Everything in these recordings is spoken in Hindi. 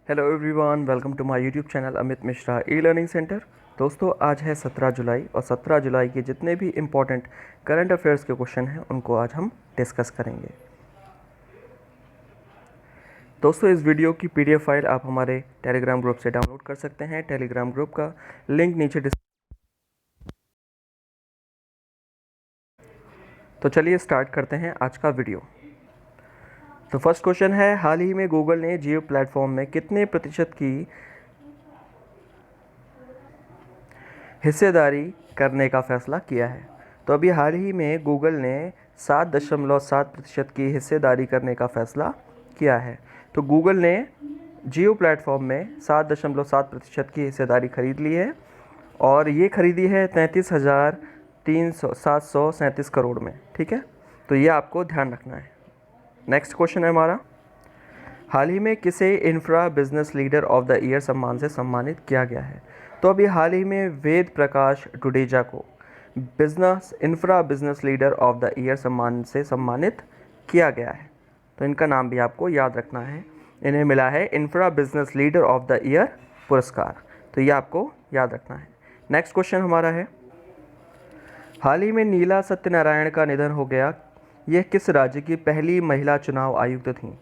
Hello everyone, welcome to my YouTube channel Amit Mishra e learning centre. दोस्तों, आज है 17 जुलाई और 17 जुलाई के जितने भी इम्पोर्टेंट करंट अफेयर्स के क्वेश्चन हैं उनको आज हम डिस्कस करेंगे। दोस्तों, इस वीडियो की पीडीएफ फाइल आप हमारे टेलीग्राम ग्रुप से डाउनलोड कर सकते हैं। टेलीग्राम ग्रुप का लिंक नीचे तो चलिए स्टार्ट करते हैं आज का वीडियो। तो फर्स्ट क्वेश्चन है, हाल ही में गूगल ने जियो प्लेटफॉर्म में कितने प्रतिशत की हिस्सेदारी करने का फैसला किया है? तो अभी हाल ही में गूगल ने 7.7% की हिस्सेदारी करने का फैसला किया है। तो गूगल ने जियो प्लेटफॉर्म में 7.7% की हिस्सेदारी खरीद ली है और ये खरीदी है 33,737 करोड़ में। ठीक है, तो ये आपको ध्यान रखना है। नेक्स्ट क्वेश्चन है हमारा, हाल ही में किसे infra business leader of the year सम्मान से सम्मानित किया गया है? तो अभी हाल ही में वेद प्रकाश डुडेजा को infra business leader of the year सम्मान से सम्मानित किया गया है। तो इनका नाम भी आपको याद रखना है। इन्हें मिला है infra business leader of the year पुरस्कार। तो ये आपको याद रखना है। नेक्स्ट क्वेश्चन हमारा है, हाल ही में नीला सत्यनारायण का निधन हो गया, यह किस राज्य की पहली महिला चुनाव आयुक्त थीं?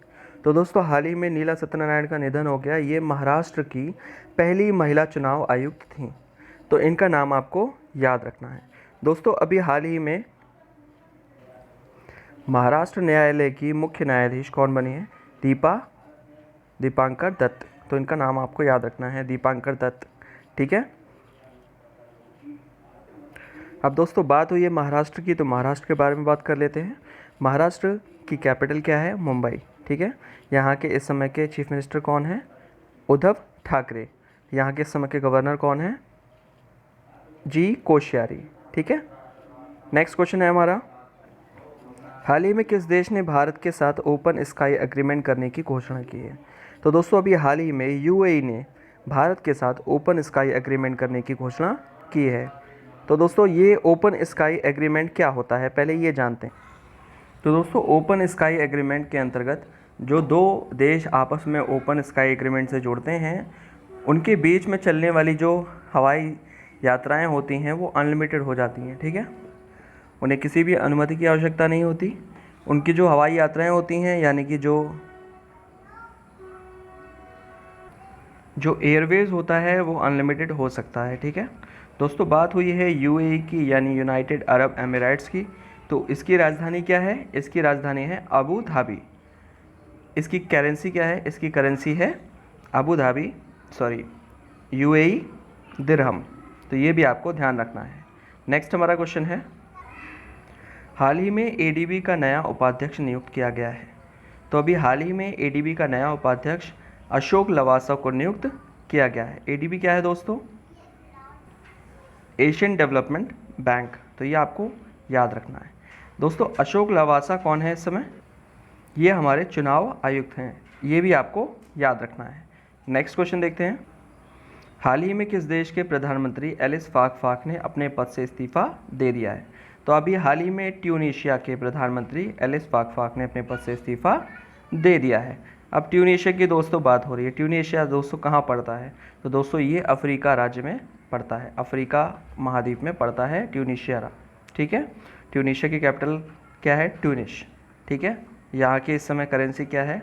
तो दोस्तों, हाल ही में नीला सत्यनारायण का निधन हो गया, ये महाराष्ट्र की पहली महिला चुनाव आयुक्त थीं। तो इनका नाम आपको याद रखना है। दोस्तों, अभी हाल ही में महाराष्ट्र न्यायालय की मुख्य न्यायाधीश कौन बनी है? दीपांकर दत्त। तो इनका नाम आपको याद रखना है, दीपांकर दत्त। ठीक है, अब दोस्तों बात हुई है महाराष्ट्र की, तो महाराष्ट्र के बारे में बात कर लेते हैं। महाराष्ट्र की कैपिटल क्या है? मुंबई। ठीक है, यहाँ के इस समय के चीफ मिनिस्टर कौन है? उद्धव ठाकरे। यहाँ के इस समय के गवर्नर कौन है? जी कोश्यारी। ठीक है, नेक्स्ट क्वेश्चन है हमारा, हाल ही में किस देश ने भारत के साथ ओपन स्काई एग्रीमेंट करने की घोषणा की है? तो दोस्तों, अभी हाल ही में यूएई ने भारत के साथ ओपन स्काई एग्रीमेंट करने की घोषणा की है। तो दोस्तों, ये ओपन स्काई एग्रीमेंट क्या होता है, पहले ये जानते हैं। तो दोस्तों, ओपन स्काई एग्रीमेंट के अंतर्गत जो दो देश आपस में ओपन स्काई एग्रीमेंट से जुड़ते हैं, उनके बीच में चलने वाली जो हवाई यात्राएं होती हैं वो अनलिमिटेड हो जाती हैं। ठीक है, उन्हें किसी भी अनुमति की आवश्यकता नहीं होती। उनकी जो हवाई यात्राएं होती हैं, यानी कि जो एयरवेज होता है वो अनलिमिटेड हो सकता है। ठीक है दोस्तों, बात हुई है यूएई की, यानी यूनाइटेड अरब एमिरेट्स की। तो इसकी राजधानी क्या है? इसकी राजधानी है अबू धाबी। इसकी करेंसी क्या है? इसकी करेंसी है यूएई दिरहम। तो ये भी आपको ध्यान रखना है। नेक्स्ट हमारा क्वेश्चन है, हाल ही में एडीबी का नया उपाध्यक्ष नियुक्त किया गया है। तो अभी हाल ही में एडीबी का नया उपाध्यक्ष अशोक लवासा को नियुक्त किया गया है। एडीबी क्या है दोस्तों? Asian development bank. तो ये आपको याद रखना है। दोस्तों, अशोक लवासा कौन है इस समय? ये हमारे चुनाव आयुक्त हैं। ये भी आपको याद रखना है। नेक्स्ट क्वेश्चन देखते हैं, हाल ही में किस देश के प्रधानमंत्री एलिस फाक ने अपने पद से इस्तीफा दे दिया है? तो अभी हाल ही में ट्यूनीशिया के प्रधानमंत्री एलिस फाक ने अपने पद से इस्तीफा दे दिया है। अब ट्यूनीशिया की दोस्तों बात हो रही है। ट्यूनीशिया दोस्तों कहाँ पड़ता है? तो दोस्तों, ये अफ्रीका राज्य में पड़ता है, अफ्रीका महाद्वीप में पड़ता है ट्यूनीशिया। ठीक है, ट्यूनीशिया की कैपिटल क्या है? ट्यूनिस। ठीक है, यहाँ की इस समय करेंसी क्या है?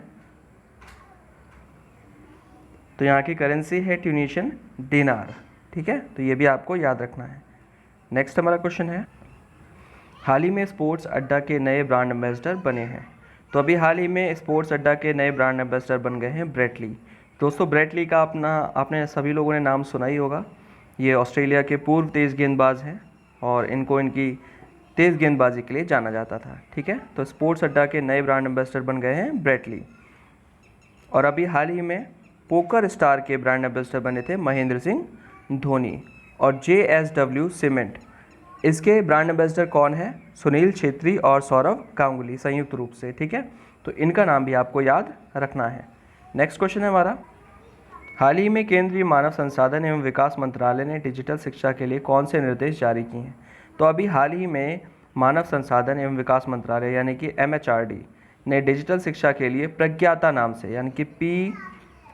तो यहाँ की करेंसी है ट्यूनीशियन दिनार। ठीक है, तो ये भी आपको याद रखना है। नेक्स्ट हमारा क्वेश्चन है, हाल ही में स्पोर्ट्स अड्डा के नए ब्रांड एम्बेसडर बने हैं। तो अभी हाल ही में स्पोर्ट्स अड्डा के नए ब्रांड एम्बेसडर बन गए हैं ब्रेट ली। दोस्तों, ब्रेट ली का आपने सभी लोगों ने नाम सुना ही होगा। ये ऑस्ट्रेलिया के पूर्व तेज़ गेंदबाज हैं और इनको इनकी तेज़ गेंदबाजी के लिए जाना जाता था। ठीक है, तो स्पोर्ट्स अड्डा के नए ब्रांड एम्बेसडर बन गए हैं ब्रेट ली। और अभी हाल ही में पोकर स्टार के ब्रांड एम्बेसडर बने थे महेंद्र सिंह धोनी। और JSW सीमेंट, इसके ब्रांड एम्बेसडर कौन है? सुनील छेत्री और सौरव गांगुली संयुक्त रूप से। ठीक है, तो इनका नाम भी आपको याद रखना है। नेक्स्ट क्वेश्चन है हमारा, हाल ही में केंद्रीय मानव संसाधन एवं विकास मंत्रालय ने डिजिटल शिक्षा के लिए कौन से निर्देश जारी किए हैं? तो अभी हाल ही में मानव संसाधन एवं विकास मंत्रालय यानी कि MHRD ने डिजिटल शिक्षा के लिए प्रज्ञाता नाम से, यानी कि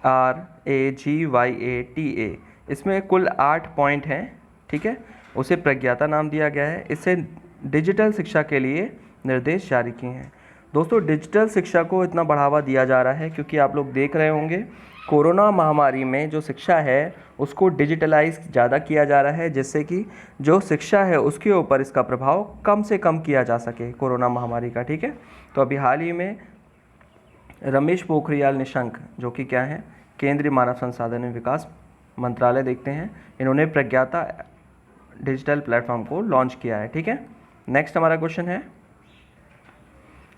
RAGYATA। इसमें कुल 8 पॉइंट हैं, ठीक है। उसे प्रज्ञाता नाम दिया गया है। इससे डिजिटल शिक्षा के लिए निर्देश जारी किए हैं। दोस्तों, डिजिटल शिक्षा को इतना बढ़ावा दिया जा रहा है क्योंकि आप लोग देख रहे होंगे कोरोना महामारी में जो शिक्षा है उसको डिजिटलाइज ज़्यादा किया जा रहा है, जिससे कि जो शिक्षा है उसके ऊपर इसका प्रभाव कम से कम किया जा सके कोरोना महामारी का, ठीक है। तो अभी हाल ही में रमेश पोखरियाल निशंक, जो कि क्या है, केंद्रीय मानव संसाधन एवं विकास मंत्रालय देखते हैं, इन्होंने प्रज्ञाता डिजिटल प्लेटफॉर्म को लॉन्च किया है, ठीक है। नेक्स्ट हमारा क्वेश्चन है,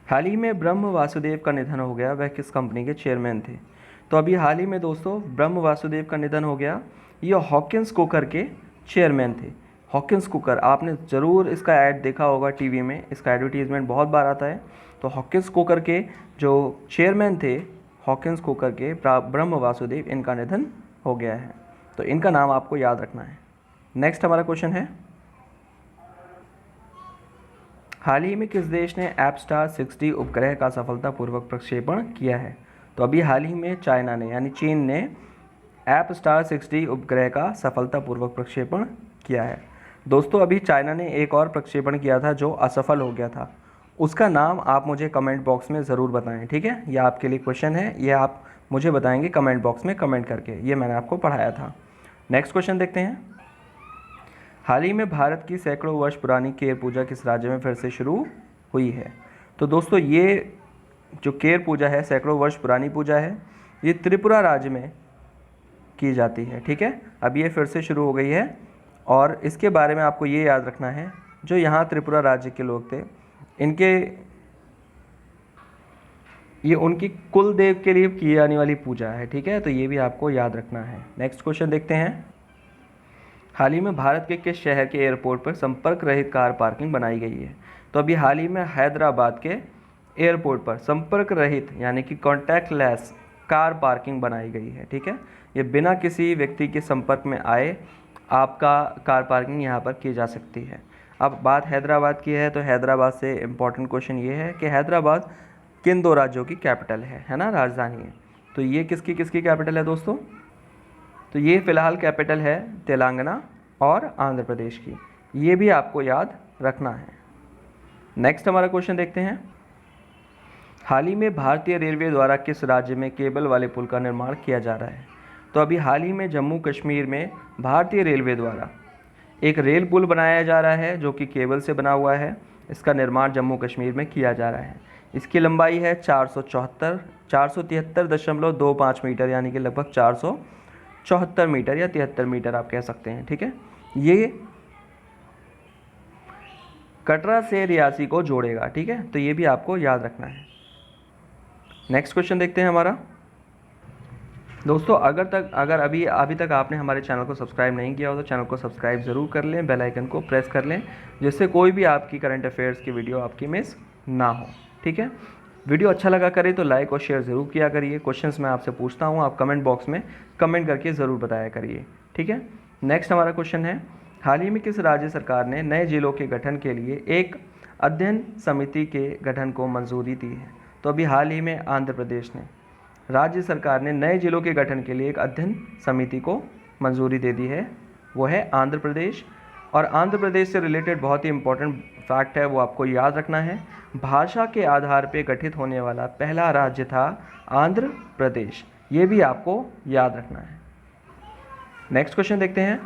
हाल ही में ब्रह्म वासुदेव का निधन हो गया, वह किस कंपनी के चेयरमैन थे? तो अभी हाल ही में दोस्तों ब्रह्म वासुदेव का निधन हो गया। ये हॉकिंस कुकर के चेयरमैन थे। हॉकिंस कुकर, आपने ज़रूर इसका ऐड देखा होगा टीवी में, इसका एडवर्टीजमेंट बहुत बार आता है। तो हॉकिंस कुकर के जो चेयरमैन थे, हॉकिंस कुकर के ब्रह्म वासुदेव, इनका निधन हो गया है। तो इनका नाम आपको याद रखना है। नेक्स्ट हमारा क्वेश्चन है, हाल ही में किस देश ने एपस्टार 6D उपग्रह का सफलतापूर्वक प्रक्षेपण किया है? तो अभी हाल ही में चाइना ने, यानी चीन ने एपस्टार 6D उपग्रह का सफलतापूर्वक प्रक्षेपण किया है। दोस्तों, अभी चाइना ने एक और प्रक्षेपण किया था जो असफल हो गया था। उसका नाम आप मुझे कमेंट बॉक्स में ज़रूर बताएं, ठीक है। यह आपके लिए क्वेश्चन है, ये आप मुझे बताएंगे कमेंट बॉक्स में कमेंट करके। ये मैंने आपको पढ़ाया था। नेक्स्ट क्वेश्चन देखते हैं, हाल ही में भारत की सैकड़ों वर्ष पुरानी केर पूजा किस राज्य में फिर से शुरू हुई है? तो दोस्तों, ये जो केर पूजा है, सैकड़ों वर्ष पुरानी पूजा है, ये त्रिपुरा राज्य में की जाती है, ठीक है। अब ये फिर से शुरू हो गई है और इसके बारे में आपको ये याद रखना है, जो यहाँ त्रिपुरा राज्य के लोग थे, ये उनकी कुल देव के लिए की जाने वाली पूजा है, ठीक है। तो ये भी आपको याद रखना है। नेक्स्ट क्वेश्चन देखते हैं, हाल ही में भारत के किस शहर के एयरपोर्ट पर संपर्क रहित कार पार्किंग बनाई गई है? तो अभी हाल ही में हैदराबाद के एयरपोर्ट पर संपर्क रहित यानी कि कॉन्टैक्टलेस कार पार्किंग बनाई गई है, ठीक है। ये बिना किसी व्यक्ति के संपर्क में आए आपका कार पार्किंग यहाँ पर की जा सकती है। अब बात हैदराबाद की है, तो हैदराबाद से इम्पॉर्टेंट क्वेश्चन ये है कि हैदराबाद किन 2 राज्यों की कैपिटल है ना, राजधानी है। तो ये किसकी कैपिटल है दोस्तों? तो ये फ़िलहाल कैपिटल है तेलंगाना और आंध्र प्रदेश की। ये भी आपको याद रखना है। नेक्स्ट हमारा क्वेश्चन देखते हैं, हाल ही में भारतीय रेलवे द्वारा किस राज्य में केबल वाले पुल का निर्माण किया जा रहा है? तो अभी हाल ही में जम्मू कश्मीर में भारतीय रेलवे द्वारा एक रेल पुल बनाया जा रहा है जो कि केबल से बना हुआ है। इसका निर्माण जम्मू कश्मीर में किया जा रहा है। इसकी लंबाई है 473.25 मीटर, यानी कि लगभग 474 मीटर या 73 मीटर आप कह सकते हैं, ठीक है। ये कटरा से रियासी को जोड़ेगा, ठीक है। तो ये भी आपको याद रखना है। नेक्स्ट क्वेश्चन देखते हैं हमारा, दोस्तों अगर अभी तक आपने हमारे चैनल को सब्सक्राइब नहीं किया हो तो चैनल को सब्सक्राइब ज़रूर कर लें, बेल आइकन को प्रेस कर लें, जिससे कोई भी आपकी करंट अफेयर्स की वीडियो आपकी मिस ना हो, ठीक है। वीडियो अच्छा लगा करे तो लाइक और शेयर ज़रूर किया करिए। क्वेश्चंस मैं आपसे पूछता हूँ, आप कमेंट बॉक्स में कमेंट करके ज़रूर बताया करिए, ठीक है। नेक्स्ट हमारा क्वेश्चन है, हाल ही में किस राज्य सरकार ने नए जिलों के गठन के लिए एक अध्ययन समिति के गठन को मंजूरी दी है? तो अभी हाल ही में आंध्र प्रदेश ने, राज्य सरकार ने नए जिलों के गठन के लिए एक अध्ययन समिति को मंजूरी दे दी है, वो है आंध्र प्रदेश। और आंध्र प्रदेश से रिलेटेड बहुत ही इंपॉर्टेंट फैक्ट है, वो आपको याद रखना है। भाषा के आधार पर गठित होने वाला पहला राज्य था आंध्र प्रदेश, ये भी आपको याद रखना है। नेक्स्ट क्वेश्चन देखते हैं,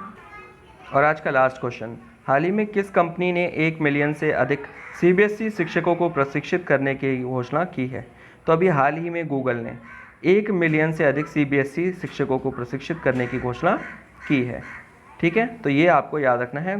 और आज का लास्ट क्वेश्चन, हाल ही में किस कंपनी ने 1 मिलियन से अधिक CBSE शिक्षकों को प्रशिक्षित करने की घोषणा की है? तो अभी हाल ही में गूगल ने 1 मिलियन से अधिक CBSE शिक्षकों को प्रशिक्षित करने की घोषणा की है, ठीक है। तो ये आपको याद रखना है।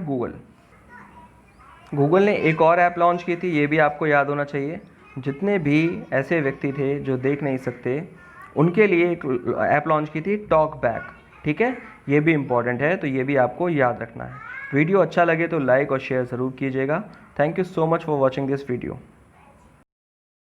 गूगल ने एक और ऐप लॉन्च की थी, ये भी आपको याद होना चाहिए। जितने भी ऐसे व्यक्ति थे जो देख नहीं सकते, उनके लिए एक ऐप लॉन्च की थी, टॉक बैक, ठीक है। ये भी इम्पॉर्टेंट है, तो ये भी आपको याद रखना है। वीडियो अच्छा लगे तो लाइक और शेयर ज़रूर कीजिएगा। Thank you so much for watching this video.